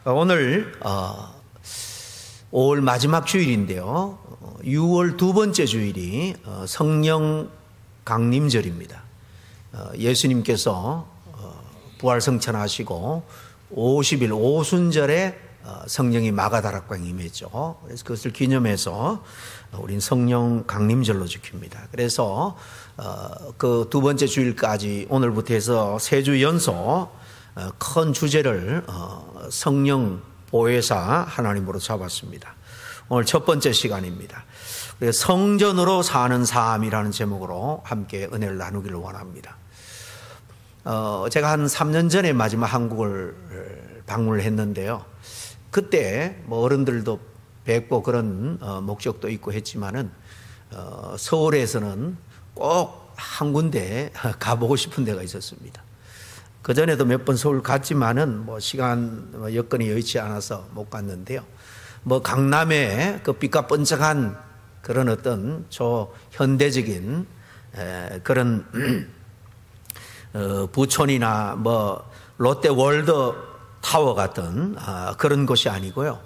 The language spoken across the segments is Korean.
오늘 5월 마지막 주일인데요. 6월 두 번째 주일이 성령 강림절입니다. 예수님께서 부활승천하시고 50일 오순절에 성령이 마가다락방에 임했죠. 그래서 그것을 기념해서 우린 성령 강림절로 지킵니다. 그래서 그 두 번째 주일까지 오늘부터 해서 3주 연속 큰 주제를 성령 보혜사 하나님으로 잡았습니다. 오늘 첫 번째 시간입니다. 성전으로 사는 삶이라는 제목으로 함께 은혜를 나누기를 원합니다. 제가 한 3년 전에 마지막 한국을 방문을 했는데요. 그때 뭐 어른들도 뵙고 그런 목적도 있고 했지만은 서울에서는 꼭 한 군데 가보고 싶은 데가 있었습니다. 그 전에도 몇 번 서울 갔지만은 뭐 시간 여건이 여의치 않아서 못 갔는데요. 뭐 강남에 그 빛과 번쩍한 그런 어떤 현대적인 그런 부촌이나 뭐 롯데월드 타워 같은 그런 곳이 아니고요.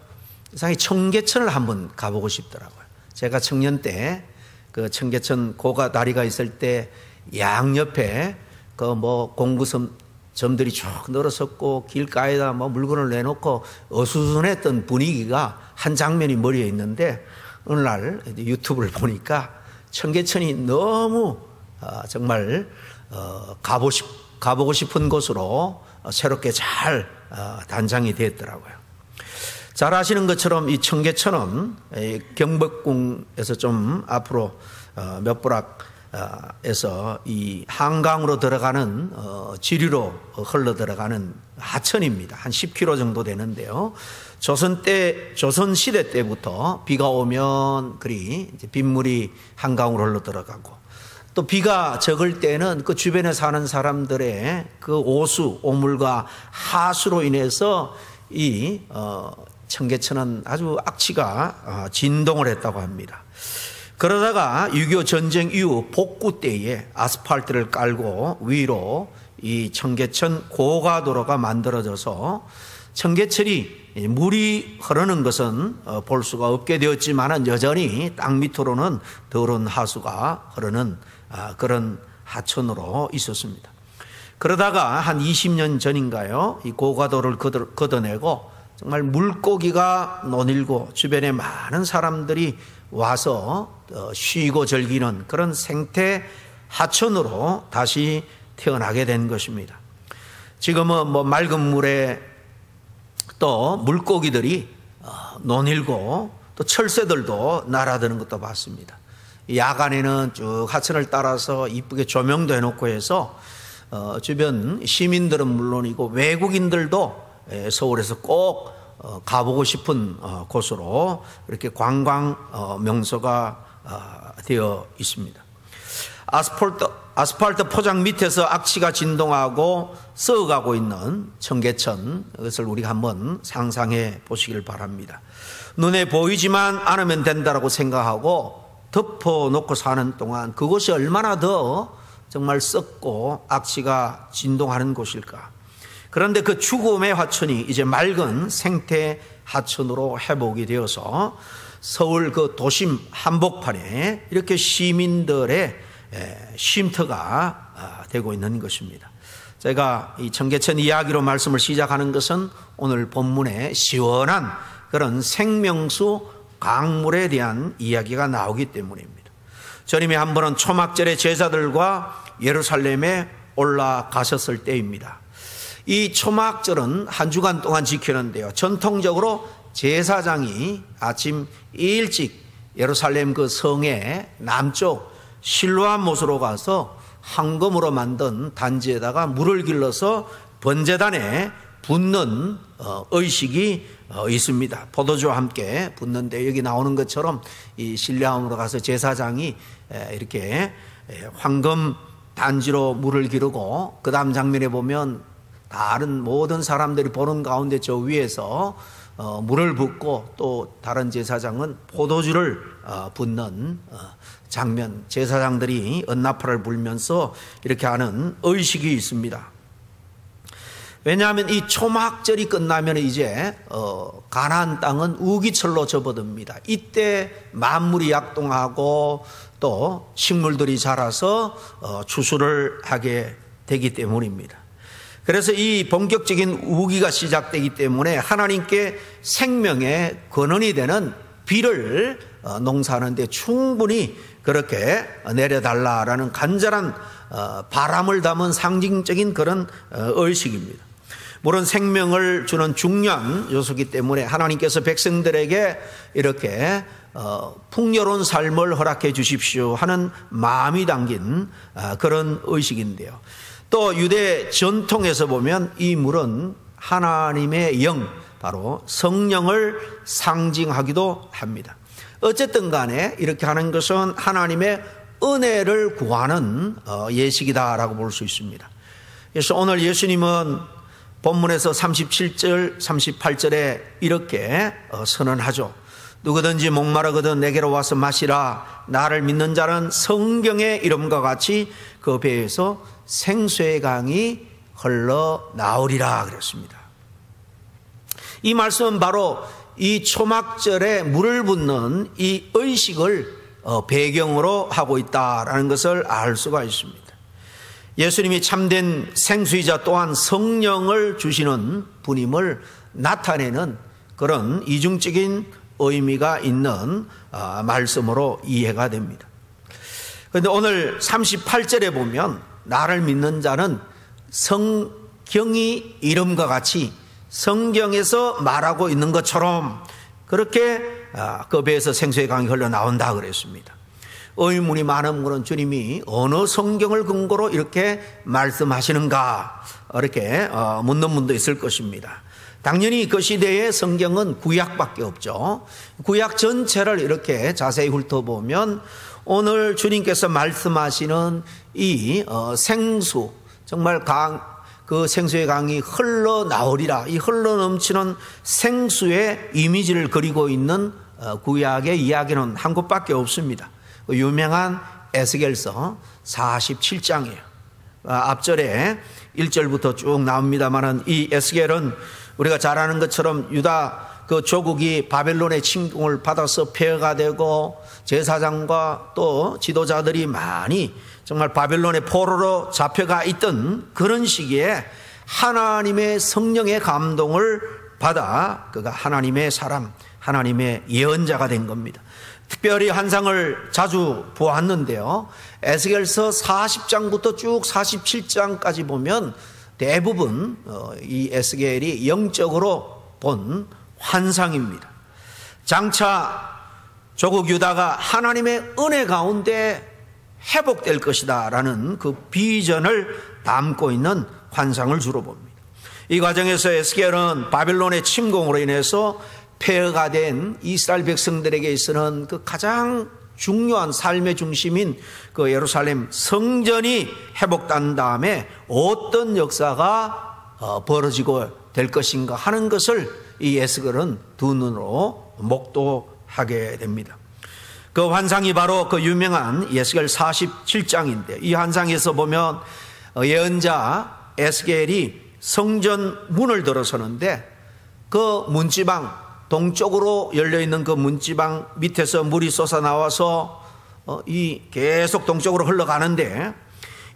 이상하게 청계천을 한번 가보고 싶더라고요. 제가 청년 때 그 청계천 고가 다리가 있을 때 양옆에 그 뭐 공구점들이 쭉 늘어섰고 길가에다 뭐 물건을 내놓고 어수선했던 분위기가 한 장면이 머리에 있는데 어느 날 유튜브를 보니까 청계천이 너무 정말 가보고 싶은 곳으로 새롭게 잘 단장이 됐더라고요. 잘 아시는 것처럼 이 청계천은 경복궁에서 좀 앞으로 몇 부락에서 이 한강으로 들어가는 지류로 흘러 들어가는 하천입니다. 한 10km 정도 되는데요. 조선시대 때부터 비가 오면 그리 이제 빗물이 한강으로 흘러 들어가고 또 비가 적을 때는 그 주변에 사는 사람들의 그 오물과 하수로 인해서 이 청계천은 아주 악취가 진동을 했다고 합니다. 그러다가 6.25 전쟁 이후 복구 때에 아스팔트를 깔고 위로 이 청계천 고가도로가 만들어져서 청계천이 물이 흐르는 것은 볼 수가 없게 되었지만 여전히 땅 밑으로는 더러운 하수가 흐르는 그런 하천으로 있었습니다. 그러다가 한 20년 전인가요? 이 고가도를 걷어내고 정말 물고기가 논일고 주변에 많은 사람들이 와서 쉬고 즐기는 그런 생태 하천으로 다시 태어나게 된 것입니다. 지금은 뭐 맑은 물에 또 물고기들이 논일고 또 철새들도 날아드는 것도 봤습니다. 야간에는 쭉 하천을 따라서 이쁘게 조명도 해놓고 해서 주변 시민들은 물론이고 외국인들도 서울에서 꼭 가보고 싶은 곳으로 이렇게 관광 명소가 되어 있습니다. 아스팔트 포장 밑에서 악취가 진동하고 썩어가고 있는 청계천, 그것을 우리가 한번 상상해 보시길 바랍니다. 눈에 보이지만 않으면 된다라고 생각하고 덮어놓고 사는 동안 그곳이 얼마나 더 정말 썩고 악취가 진동하는 곳일까. 그런데 그 죽음의 하천이 이제 맑은 생태 하천으로 회복이 되어서 서울 그 도심 한복판에 이렇게 시민들의 쉼터가 되고 있는 것입니다. 제가 이 청계천 이야기로 말씀을 시작하는 것은 오늘 본문에 시원한 그런 생명수 강물에 대한 이야기가 나오기 때문입니다. 주님이 한 번은 초막절에 제자들과 예루살렘에 올라가셨을 때입니다. 이 초막절은 한 주간 동안 지키는데요. 전통적으로 제사장이 아침 일찍 예루살렘 그 성의 남쪽 실로암 못으로 가서 황금으로 만든 단지에다가 물을 길러서 번제단에 붓는 의식이 있습니다. 포도주와 함께 붓는데 여기 나오는 것처럼 이 실로암으로 가서 제사장이 이렇게 황금 단지로 물을 기르고 그 다음 장면에 보면 다른 모든 사람들이 보는 가운데 저 위에서 물을 붓고 또 다른 제사장은 포도주를 붓는 장면, 제사장들이 언나팔을 불면서 이렇게 하는 의식이 있습니다. 왜냐하면 이 초막절이 끝나면 이제 가나안 땅은 우기철로 접어듭니다. 이때 만물이 약동하고 또 식물들이 자라서 추수를 하게 되기 때문입니다. 그래서 이 본격적인 우기가 시작되기 때문에 하나님께 생명의 근원이 되는 비를 농사하는 데 충분히 그렇게 내려달라라는 간절한 바람을 담은 상징적인 그런 의식입니다. 물론 생명을 주는 중요한 요소이기 때문에 하나님께서 백성들에게 이렇게 풍요로운 삶을 허락해 주십시오 하는 마음이 담긴 그런 의식인데요. 또 유대 전통에서 보면 이 물은 하나님의 영, 바로 성령을 상징하기도 합니다. 어쨌든 간에 이렇게 하는 것은 하나님의 은혜를 구하는 예식이다라고 볼 수 있습니다. 그래서 오늘 예수님은 본문에서 37절, 38절에 이렇게 선언하죠. 누구든지 목마르거든 내게로 와서 마시라. 나를 믿는 자는 성경의 이름과 같이 그 배에서 생수의 강이 흘러나오리라 그랬습니다. 이 말씀은 바로 이 초막절에 물을 붓는 이 의식을 배경으로 하고 있다라는 것을 알 수가 있습니다. 예수님이 참된 생수이자 또한 성령을 주시는 분임을 나타내는 그런 이중적인 의미가 있는 말씀으로 이해가 됩니다. 그런데 오늘 38절에 보면 나를 믿는 자는 성경이 이름과 같이 성경에서 말하고 있는 것처럼 그렇게 그 배에서 생수의 강이 흘러나온다 그랬습니다. 의문이 많은 분은 주님이 어느 성경을 근거로 이렇게 말씀하시는가 이렇게 묻는 분도 있을 것입니다. 당연히 그 시대의 성경은 구약밖에 없죠. 구약 전체를 이렇게 자세히 훑어보면 오늘 주님께서 말씀하시는 이 생수, 정말 그 생수의 강이 흘러나오리라, 이 흘러넘치는 생수의 이미지를 그리고 있는 구약의 이야기는 한 곳밖에 없습니다. 유명한 에스겔서 47장이에요. 앞절에 1절부터 쭉 나옵니다만 이 에스겔은 우리가 잘 아는 것처럼 유다 그 조국이 바벨론의 침공을 받아서 폐허가 되고 제사장과 또 지도자들이 많이 정말 바벨론의 포로로 잡혀가 있던 그런 시기에 하나님의 성령의 감동을 받아 그가 하나님의 사람, 하나님의 예언자가 된 겁니다. 특별히 환상을 자주 보았는데요. 에스겔서 40장부터 쭉 47장까지 보면 대부분 이 에스겔이 영적으로 본 환상입니다. 장차 조국 유다가 하나님의 은혜 가운데 회복될 것이다 라는 그 비전을 담고 있는 환상을 주로 봅니다. 이 과정에서 에스겔은 바벨론의 침공으로 인해서 폐허가 된 이스라엘 백성들에게 있어서는 그 가장 중요한 삶의 중심인 그 예루살렘 성전이 회복된 다음에 어떤 역사가 벌어지고 될 것인가 하는 것을 이 에스겔은 두 눈으로 목도하게 됩니다. 그 환상이 바로 그 유명한 에스겔 47장인데 이 환상에서 보면 예언자 에스겔이 성전 문을 들어서는데 그 문지방 동쪽으로 열려있는 그 문지방 밑에서 물이 솟아나와서 계속 동쪽으로 흘러가는데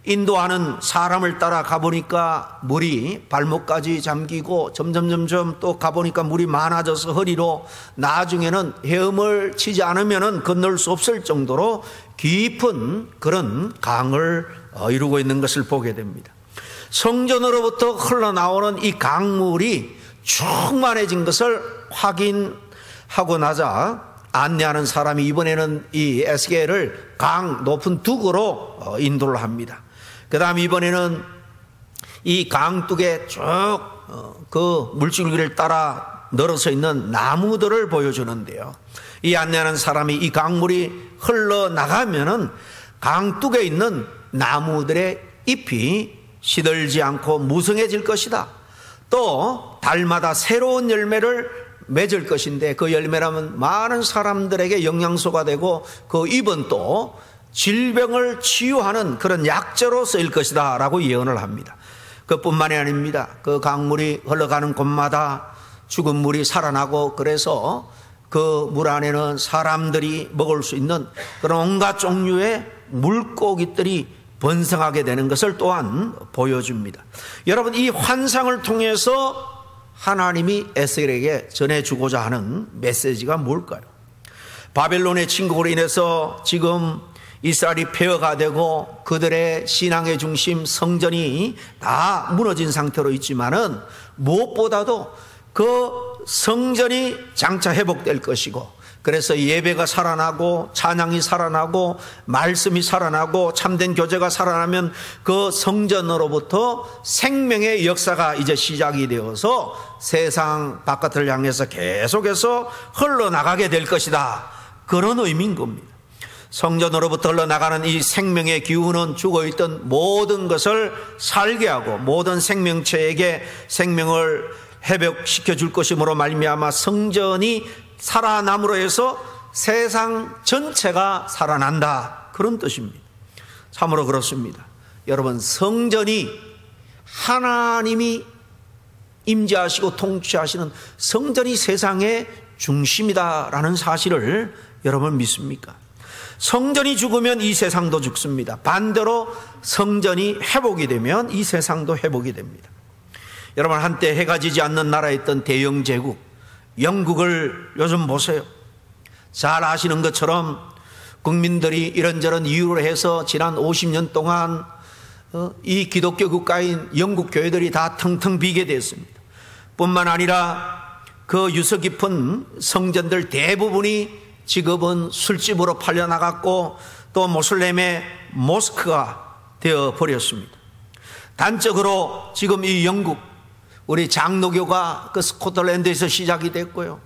인도하는 사람을 따라 가보니까 물이 발목까지 잠기고 점점 또 가보니까 물이 많아져서 허리로 나중에는 헤엄을 치지 않으면 건널 수 없을 정도로 깊은 그런 강을 이루고 있는 것을 보게 됩니다. 성전으로부터 흘러나오는 이 강물이 충만해진 것을 확인하고 나자 안내하는 사람이 이번에는 이 에스겔을 강 높은 둑으로 인도를 합니다. 그 다음 이번에는 이 강둑에 쭉 그 물줄기를 따라 늘어서 있는 나무들을 보여주는데요. 이 안내하는 사람이 이 강물이 흘러나가면은 강둑에 있는 나무들의 잎이 시들지 않고 무성해질 것이다. 또 달마다 새로운 열매를 맺을 것인데 그 열매라면 많은 사람들에게 영양소가 되고 그 잎은 또 질병을 치유하는 그런 약재로 쓰일 것이다 라고 예언을 합니다. 그뿐만이 아닙니다. 그 강물이 흘러가는 곳마다 죽은 물이 살아나고, 그래서 그 물 안에는 사람들이 먹을 수 있는 그런 온갖 종류의 물고기들이 번성하게 되는 것을 또한 보여줍니다. 여러분, 이 환상을 통해서 하나님이 에스겔에게 전해주고자 하는 메시지가 뭘까요? 바벨론의 침공으로 인해서 지금 이스라엘이 폐허가 되고 그들의 신앙의 중심 성전이 다 무너진 상태로 있지만은, 무엇보다도 그 성전이 장차 회복될 것이고, 그래서 예배가 살아나고 찬양이 살아나고 말씀이 살아나고 참된 교제가 살아나면 그 성전으로부터 생명의 역사가 이제 시작이 되어서 세상 바깥을 향해서 계속해서 흘러나가게 될 것이다, 그런 의미인 겁니다. 성전으로부터 흘러나가는 이 생명의 기운은 죽어있던 모든 것을 살게 하고 모든 생명체에게 생명을 회복시켜 줄 것이므로 말미암아 성전이 살아남으로 해서 세상 전체가 살아난다, 그런 뜻입니다. 참으로 그렇습니다. 여러분, 성전이 하나님이 임재하시고 통치하시는 성전이 세상의 중심이다라는 사실을 여러분 믿습니까? 성전이 죽으면 이 세상도 죽습니다. 반대로 성전이 회복이 되면 이 세상도 회복이 됩니다. 여러분, 한때 해가 지지 않는 나라에 있던 대영 제국 영국을 요즘 보세요. 잘 아시는 것처럼 국민들이 이런저런 이유로 해서 지난 50년 동안 이 기독교 국가인 영국 교회들이 다 텅텅 비게 됐습니다. 뿐만 아니라 그 유서 깊은 성전들 대부분이 지금은 술집으로 팔려나갔고 또 모슬렘의 모스크가 되어버렸습니다. 단적으로 지금 이 영국, 우리 장로교가 그 스코틀랜드에서 시작이 됐고요,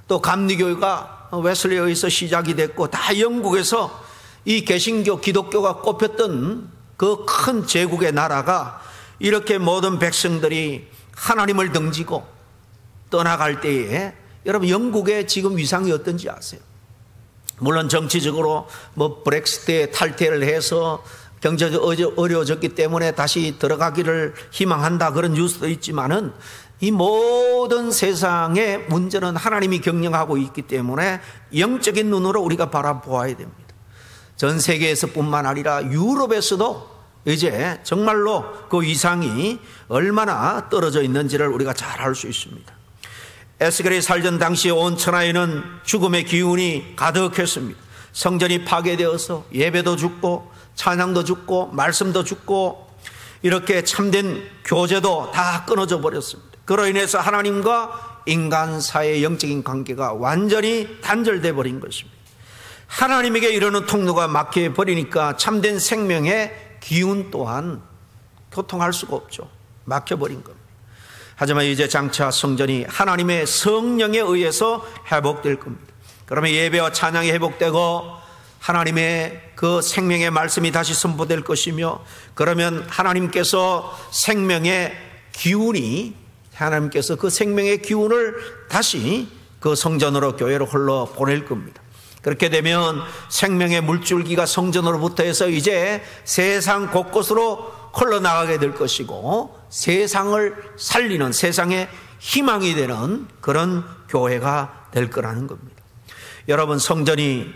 또 감리교회가 웨슬리에서 시작이 됐고, 다 영국에서 이 개신교 기독교가 꼽혔던 그 큰 제국의 나라가 이렇게 모든 백성들이 하나님을 등지고 떠나갈 때에 여러분, 영국의 지금 위상이 어떤지 아세요? 물론 정치적으로 뭐 브렉시트에 탈퇴를 해서 경제적으로 어려워졌기 때문에 다시 들어가기를 희망한다, 그런 뉴스도 있지만은 이 모든 세상의 문제는 하나님이 경영하고 있기 때문에 영적인 눈으로 우리가 바라보아야 됩니다. 전 세계에서 뿐만 아니라 유럽에서도 이제 정말로 그 위상이 얼마나 떨어져 있는지를 우리가 잘 알 수 있습니다. 에스겔이 살던 당시 온 천하에는 죽음의 기운이 가득했습니다. 성전이 파괴되어서 예배도 죽고 찬양도 죽고 말씀도 죽고 이렇게 참된 교제도 다 끊어져 버렸습니다. 그로 인해서 하나님과 인간 사이의 영적인 관계가 완전히 단절돼 버린 것입니다. 하나님에게 이르는 통로가 막혀 버리니까 참된 생명의 기운 또한 교통할 수가 없죠. 막혀 버린 겁니다. 하지만 이제 장차 성전이 하나님의 성령에 의해서 회복될 겁니다. 그러면 예배와 찬양이 회복되고 하나님의 그 생명의 말씀이 다시 선포될 것이며, 그러면 하나님께서 생명의 기운이, 하나님께서 그 생명의 기운을 다시 그 성전으로 교회로 흘러 보낼 겁니다. 그렇게 되면 생명의 물줄기가 성전으로부터 해서 이제 세상 곳곳으로 흘러나가게 될 것이고, 세상을 살리는, 세상의 희망이 되는 그런 교회가 될 거라는 겁니다. 여러분, 성전이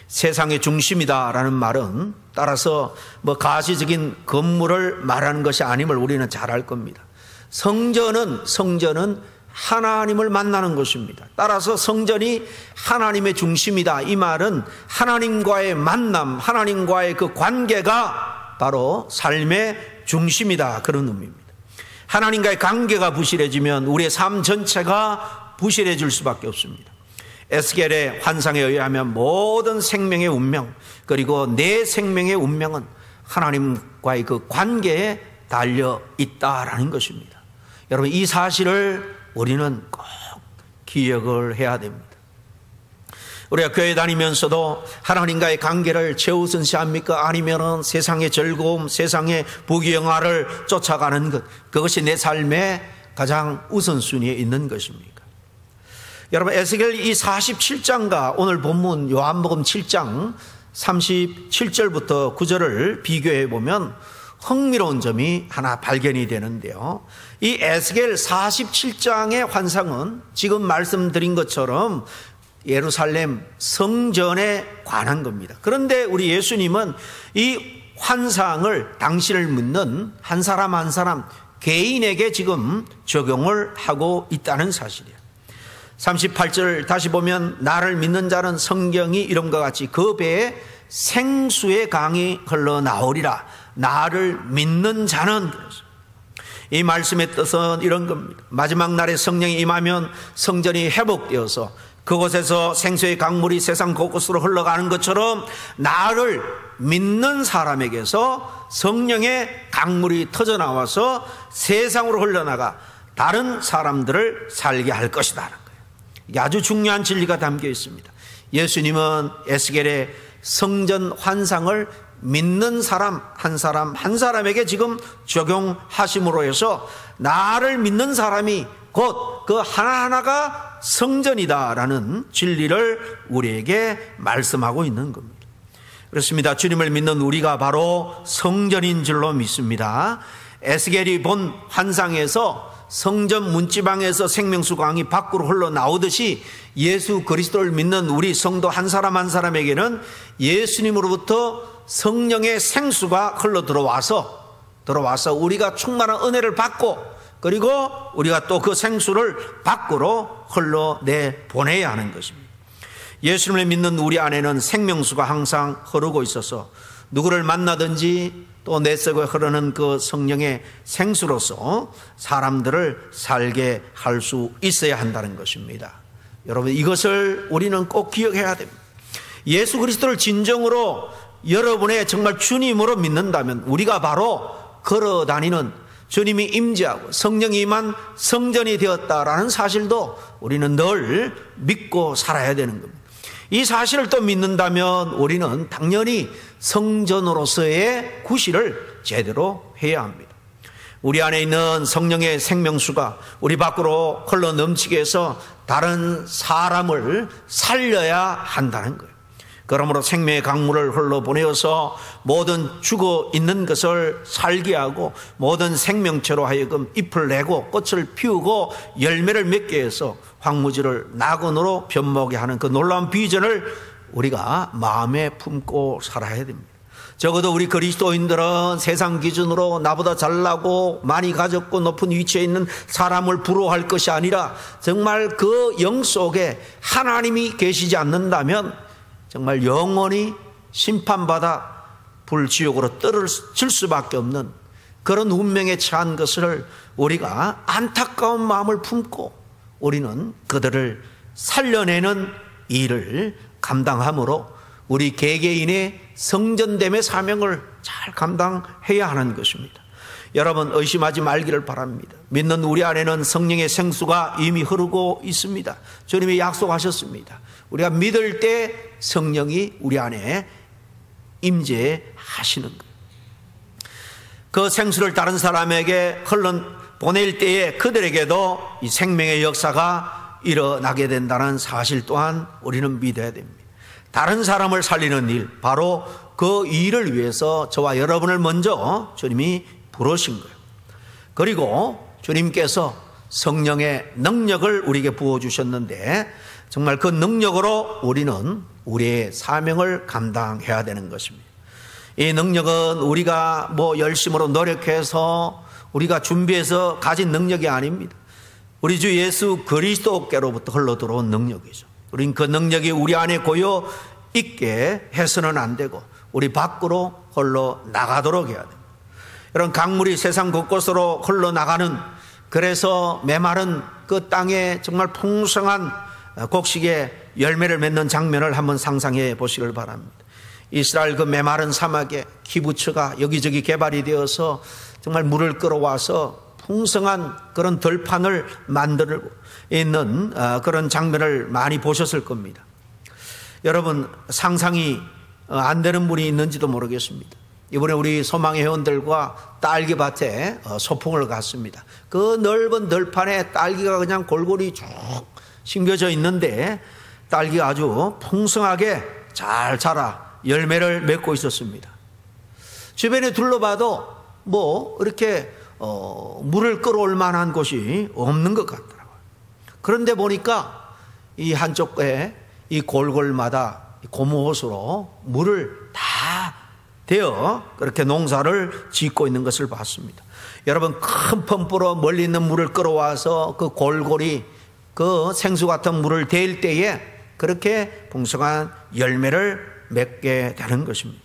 세상의 중심이다라는 말은 따라서 뭐 가시적인 건물을 말하는 것이 아님을 우리는 잘 알 겁니다. 성전은 하나님을 만나는 것입니다. 따라서 성전이 하나님의 중심이다, 이 말은 하나님과의 만남, 하나님과의 그 관계가 바로 삶의 중심이다, 그런 의미입니다. 하나님과의 관계가 부실해지면 우리의 삶 전체가 부실해질 수밖에 없습니다. 에스겔의 환상에 의하면 모든 생명의 운명, 그리고 내 생명의 운명은 하나님과의 그 관계에 달려 있다라는 것입니다. 여러분, 이 사실을 우리는 꼭 기억을 해야 됩니다. 우리가 교회 다니면서도 하나님과의 관계를 최우선시합니까? 아니면은 세상의 즐거움, 세상의 부귀영화를 쫓아가는 것, 그것이 내 삶의 가장 우선순위에 있는 것입니까? 여러분, 에스겔 이 47장과 오늘 본문 요한복음 7장 37절부터 9절을 비교해 보면 흥미로운 점이 하나 발견이 되는데요. 이 에스겔 47장의 환상은 지금 말씀드린 것처럼 예루살렘 성전에 관한 겁니다. 그런데 우리 예수님은 이 환상을 당신을 믿는 한 사람 한 사람 개인에게 지금 적용을 하고 있다는 사실이에요. 38절 다시 보면 나를 믿는 자는 성경이 이름과 같이 그 배에 생수의 강이 흘러나오리라. 나를 믿는 자는. 이 말씀의 뜻은 이런 겁니다. 마지막 날에 성령이 임하면 성전이 회복되어서 그곳에서 생수의 강물이 세상 곳곳으로 흘러가는 것처럼 나를 믿는 사람에게서 성령의 강물이 터져나와서 세상으로 흘러나가 다른 사람들을 살게 할 것이다. 이게 아주 중요한 진리가 담겨 있습니다. 예수님은 에스겔의 성전 환상을 믿는 사람 한 사람에게 지금 적용하심으로 해서 나를 믿는 사람이 곧 그 하나하나가 성전이다라는 진리를 우리에게 말씀하고 있는 겁니다. 그렇습니다. 주님을 믿는 우리가 바로 성전인 줄로 믿습니다. 에스겔이 본 환상에서 성전 문지방에서 생명수 강이 밖으로 흘러나오듯이 예수 그리스도를 믿는 우리 성도 한 사람 한 사람에게는 예수님으로부터 성령의 생수가 흘러 들어와서 우리가 충만한 은혜를 받고 그리고 우리가 또 그 생수를 밖으로 흘러내보내야 하는 것입니다. 예수님을 믿는 우리 안에는 생명수가 항상 흐르고 있어서 누구를 만나든지 또 내 속에 흐르는 그 성령의 생수로서 사람들을 살게 할 수 있어야 한다는 것입니다. 여러분 이것을 우리는 꼭 기억해야 됩니다. 예수 그리스도를 진정으로 여러분의 정말 주님으로 믿는다면 우리가 바로 걸어다니는 주님이 임재하고 성령이 임한 성전이 되었다라는 사실도 우리는 늘 믿고 살아야 되는 겁니다. 이 사실을 또 믿는다면 우리는 당연히 성전으로서의 구실을 제대로 해야 합니다. 우리 안에 있는 성령의 생명수가 우리 밖으로 흘러 넘치게 해서 다른 사람을 살려야 한다는 거예요. 그러므로 생명의 강물을 흘러보내어서 모든 죽어 있는 것을 살게 하고 모든 생명체로 하여금 잎을 내고 꽃을 피우고 열매를 맺게 해서 황무지를 낙원으로 변모하게 하는 그 놀라운 비전을 우리가 마음에 품고 살아야 됩니다. 적어도 우리 그리스도인들은 세상 기준으로 나보다 잘나고 많이 가졌고 높은 위치에 있는 사람을 부러워할 것이 아니라 정말 그 영 속에 하나님이 계시지 않는다면 정말 영원히 심판받아 불지옥으로 떨어질 수밖에 없는 그런 운명에 처한 것을 우리가 안타까운 마음을 품고 우리는 그들을 살려내는 일을 감당함으로 우리 개개인의 성전됨의 사명을 잘 감당해야 하는 것입니다. 여러분 의심하지 말기를 바랍니다. 믿는 우리 안에는 성령의 생수가 이미 흐르고 있습니다. 주님이 약속하셨습니다. 우리가 믿을 때 성령이 우리 안에 임재하시는 거예요. 그 생수를 다른 사람에게 보낼 때에 그들에게도 이 생명의 역사가 일어나게 된다는 사실 또한 우리는 믿어야 됩니다. 다른 사람을 살리는 일, 바로 그 일을 위해서 저와 여러분을 먼저 주님이 부르신 거예요. 그리고 주님께서 성령의 능력을 우리에게 부어주셨는데 정말 그 능력으로 우리는 우리의 사명을 감당해야 되는 것입니다. 이 능력은 우리가 열심으로 노력해서 우리가 준비해서 가진 능력이 아닙니다. 우리 주 예수 그리스도께로부터 흘러 들어온 능력이죠. 우린 그 능력이 우리 안에 고여 있게 해서는 안 되고 우리 밖으로 흘러 나가도록 해야 됩니다. 이런 강물이 세상 곳곳으로 흘러나가는, 그래서 메마른 그 땅에 정말 풍성한 곡식의 열매를 맺는 장면을 한번 상상해 보시길 바랍니다. 이스라엘 그 메마른 사막에 기부처가 여기저기 개발이 되어서 정말 물을 끌어와서 풍성한 그런 들판을 만들고 있는 그런 장면을 많이 보셨을 겁니다. 여러분 상상이 안 되는 분이 있는지도 모르겠습니다. 이번에 우리 소망의 회원들과 딸기밭에 소풍을 갔습니다. 그 넓은 들판에 딸기가 그냥 골고루 쭉 심겨져 있는데 딸기가 아주 풍성하게 잘 자라 열매를 맺고 있었습니다. 주변에 둘러봐도 이렇게 물을 끌어올 만한 곳이 없는 것 같더라고요. 그런데 보니까 이 한쪽에 이 골골마다 고무호수로 물을 다 대어 그렇게 농사를 짓고 있는 것을 봤습니다. 여러분, 큰 펌프로 멀리 있는 물을 끌어와서 그 골골이 그 생수 같은 물을 대일 때에 그렇게 풍성한 열매를 맺게 되는 것입니다.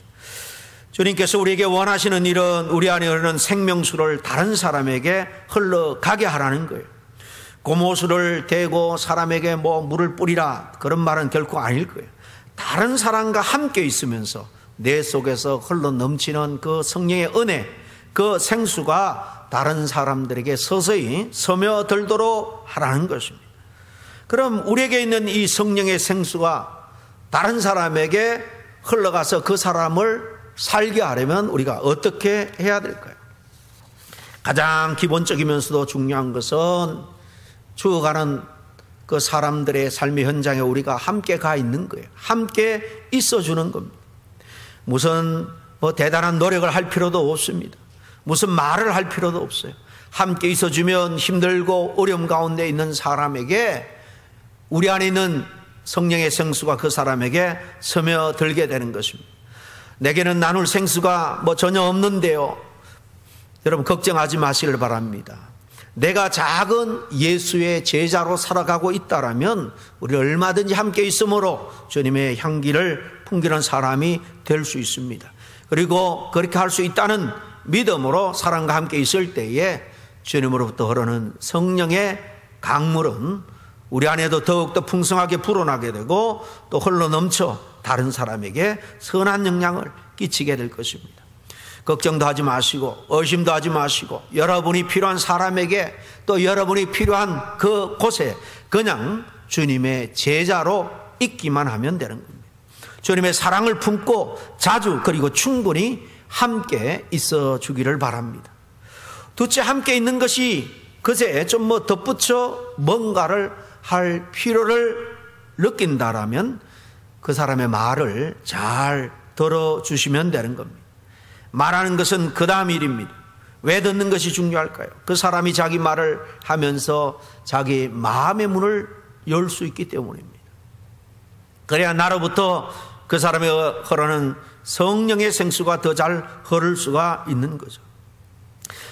주님께서 우리에게 원하시는 일은 우리 안에 흐르는 생명수를 다른 사람에게 흘러가게 하라는 거예요. 고무호수를 대고 사람에게 물을 뿌리라, 그런 말은 결코 아닐 거예요. 다른 사람과 함께 있으면서 내 속에서 흘러 넘치는 그 성령의 은혜, 그 생수가 다른 사람들에게 서서히 스며들도록 하라는 것입니다. 그럼 우리에게 있는 이 성령의 생수가 다른 사람에게 흘러가서 그 사람을 살게 하려면 우리가 어떻게 해야 될까요? 가장 기본적이면서도 중요한 것은 죽어가는 그 사람들의 삶의 현장에 우리가 함께 가 있는 거예요. 함께 있어주는 겁니다. 무슨 대단한 노력을 할 필요도 없습니다. 무슨 말을 할 필요도 없어요. 함께 있어주면 힘들고 어려움 가운데 있는 사람에게 우리 안에 있는 성령의 생수가 그 사람에게 스며들게 되는 것입니다. 내게는 나눌 생수가 전혀 없는데요. 여러분, 걱정하지 마시길 바랍니다. 내가 작은 예수의 제자로 살아가고 있다라면 우리 얼마든지 함께 있으므로 주님의 향기를 풍기는 사람이 될 수 있습니다. 그리고 그렇게 할 수 있다는 믿음으로 사람과 함께 있을 때에 주님으로부터 흐르는 성령의 강물은 우리 안에도 더욱더 풍성하게 불어나게 되고 또 흘러넘쳐 다른 사람에게 선한 영향을 끼치게 될 것입니다. 걱정도 하지 마시고 의심도 하지 마시고 여러분이 필요한 사람에게 또 여러분이 필요한 그 곳에 그냥 주님의 제자로 있기만 하면 되는 겁니다. 주님의 사랑을 품고 자주 그리고 충분히 함께 있어 주기를 바랍니다. 둘째, 함께 있는 것이 그새 좀 덧붙여 뭔가를 할 필요를 느낀다라면 그 사람의 말을 잘 들어주시면 되는 겁니다. 말하는 것은 그 다음 일입니다. 왜 듣는 것이 중요할까요? 그 사람이 자기 말을 하면서 자기 마음의 문을 열 수 있기 때문입니다. 그래야 나로부터 그 사람의 흐르는 성령의 생수가 더 잘 흐를 수가 있는 거죠.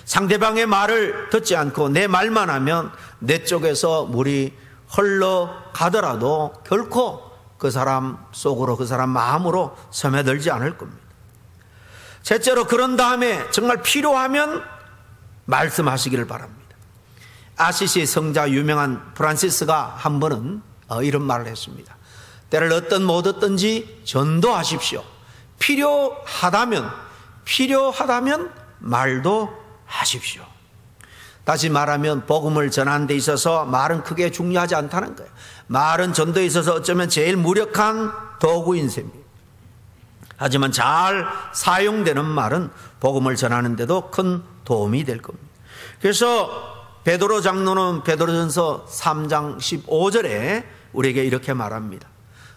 상대방의 말을 듣지 않고 내 말만 하면 내 쪽에서 물이 흘러가더라도 결코 그 사람 속으로, 그 사람 마음으로 스며들지 않을 겁니다. 셋째로, 그런 다음에 정말 필요하면 말씀하시기를 바랍니다. 아시시 성자 유명한 프란시스가 한 번은 이런 말을 했습니다. 때를 얻든 못 얻든지 전도하십시오. 필요하다면 말도 하십시오. 다시 말하면 복음을 전하는 데 있어서 말은 크게 중요하지 않다는 거예요. 말은 전도에 있어서 어쩌면 제일 무력한 도구인 셈입니다. 하지만 잘 사용되는 말은 복음을 전하는 데도 큰 도움이 될 겁니다. 그래서 베드로 장로는 베드로전서 3장 15절에 우리에게 이렇게 말합니다.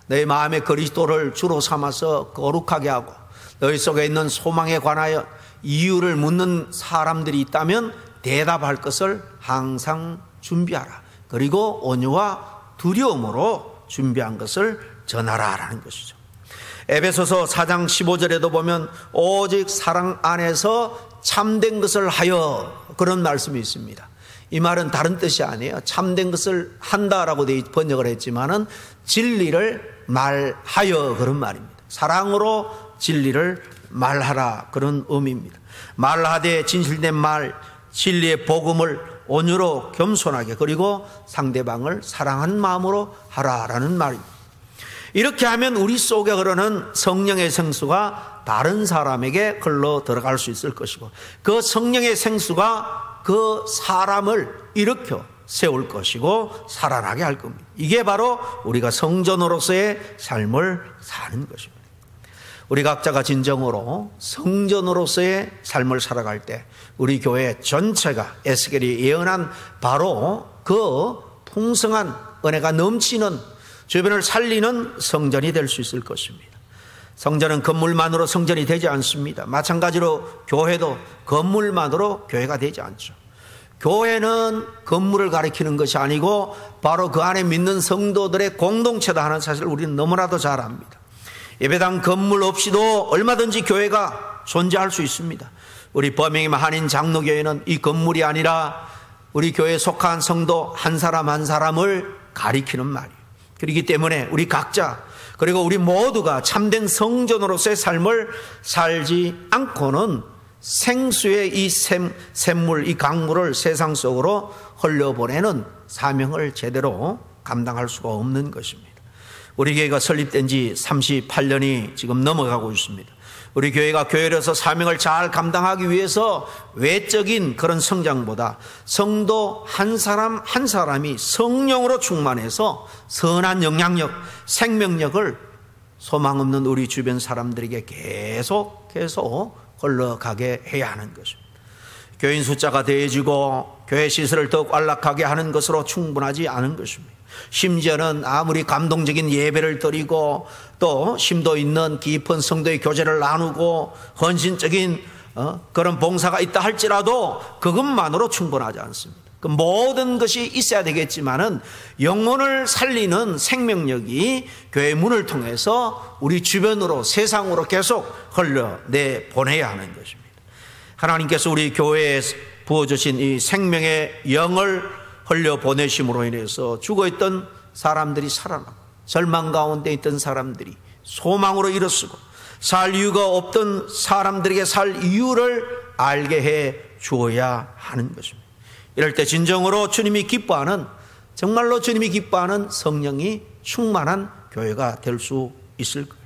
너희 마음에 그리스도를 주로 삼아서 거룩하게 하고 너희 속에 있는 소망에 관하여 이유를 묻는 사람들이 있다면 대답할 것을 항상 준비하라. 그리고 온유와 두려움으로 준비한 것을 전하라라는 것이죠. 에베소서 4장 15절에도 보면 오직 사랑 안에서 참된 것을 하여, 그런 말씀이 있습니다. 이 말은 다른 뜻이 아니에요. 참된 것을 한다라고 번역을 했지만은 진리를 말하여, 그런 말입니다. 사랑으로 진리를 말하라, 그런 의미입니다. 말하되 진실된 말, 진리의 복음을 온유로 겸손하게, 그리고 상대방을 사랑하는 마음으로 하라라는 말입니다. 이렇게 하면 우리 속에 흐르는 성령의 생수가 다른 사람에게 흘러 들어갈 수 있을 것이고, 그 성령의 생수가 그 사람을 일으켜 세울 것이고 살아나게 할 겁니다. 이게 바로 우리가 성전으로서의 삶을 사는 것입니다. 우리 각자가 진정으로 성전으로서의 삶을 살아갈 때 우리 교회 전체가 에스겔이 예언한 바로 그 풍성한 은혜가 넘치는 주변을 살리는 성전이 될 수 있을 것입니다. 성전은 건물만으로 성전이 되지 않습니다. 마찬가지로 교회도 건물만으로 교회가 되지 않죠. 교회는 건물을 가리키는 것이 아니고 바로 그 안에 믿는 성도들의 공동체다 하는 사실을 우리는 너무나도 잘 압니다. 예배당 건물 없이도 얼마든지 교회가 존재할 수 있습니다. 우리 범행임 한인 장로교회는 이 건물이 아니라 우리 교회에 속한 성도 한 사람 한 사람을 가리키는 말이에요. 그렇기 때문에 우리 각자 그리고 우리 모두가 참된 성전으로서의 삶을 살지 않고는 생수의 이 샘물, 이 강물을 세상 속으로 흘려보내는 사명을 제대로 감당할 수가 없는 것입니다. 우리 교회가 설립된 지 38년이 지금 넘어가고 있습니다. 우리 교회가 교회로서 사명을 잘 감당하기 위해서 외적인 그런 성장보다 성도 한 사람 한 사람이 성령으로 충만해서 선한 영향력, 생명력을 소망 없는 우리 주변 사람들에게 계속 흘러가게 해야 하는 것입니다. 교인 숫자가 더해지고 교회 시설을 더욱 안락하게 하는 것으로 충분하지 않은 것입니다. 심지어는 아무리 감동적인 예배를 드리고 또 심도 있는 깊은 성도의 교제를 나누고 헌신적인 그런 봉사가 있다 할지라도 그것만으로 충분하지 않습니다. 그 모든 것이 있어야 되겠지만은 영혼을 살리는 생명력이 교회 문을 통해서 우리 주변으로 세상으로 계속 흘러내 보내야 하는 것입니다. 하나님께서 우리 교회에 부어주신 이 생명의 영을 흘려보내심으로 인해서 죽어있던 사람들이 살아나고 절망 가운데 있던 사람들이 소망으로 일어서고 살 이유가 없던 사람들에게 살 이유를 알게 해 주어야 하는 것입니다. 이럴 때 진정으로 주님이 기뻐하는, 정말로 주님이 기뻐하는 성령이 충만한 교회가 될 수 있을 거예요.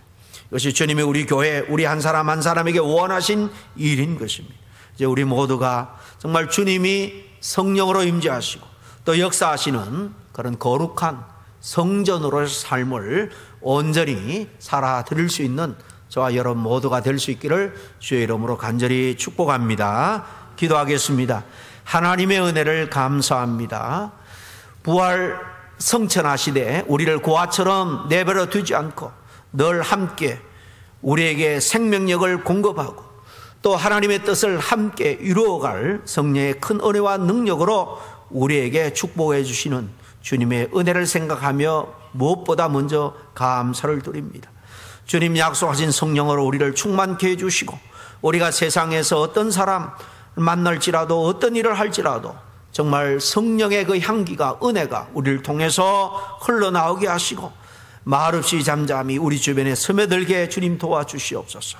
이것이 주님이 우리 교회, 우리 한 사람 한 사람에게 원하신 일인 것입니다. 이제 우리 모두가 정말 주님이 성령으로 임재하시고 또 역사하시는 그런 거룩한 성전으로의 삶을 온전히 살아드릴 수 있는 저와 여러분 모두가 될 수 있기를 주의 이름으로 간절히 축복합니다. 기도하겠습니다. 하나님의 은혜를 감사합니다. 부활 성천하시되 우리를 고아처럼 내버려 두지 않고 늘 함께 우리에게 생명력을 공급하고 또 하나님의 뜻을 함께 이루어갈 성령의 큰 은혜와 능력으로 우리에게 축복해 주시는 주님의 은혜를 생각하며 무엇보다 먼저 감사를 드립니다. 주님 약속하신 성령으로 우리를 충만케 해주시고 우리가 세상에서 어떤 사람 만날지라도 어떤 일을 할지라도 정말 성령의 그 향기가, 은혜가 우리를 통해서 흘러나오게 하시고 말없이 잠잠히 우리 주변에 스며들게 주님 도와주시옵소서.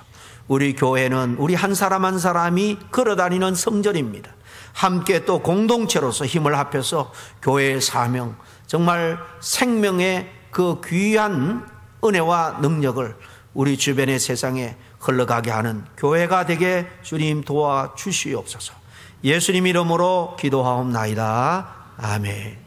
우리 교회는 우리 한 사람 한 사람이 걸어다니는 성전입니다. 함께 또 공동체로서 힘을 합해서 교회의 사명, 정말 생명의 그 귀한 은혜와 능력을 우리 주변의 세상에 흘러가게 하는 교회가 되게 주님 도와주시옵소서. 예수님 이름으로 기도하옵나이다. 아멘.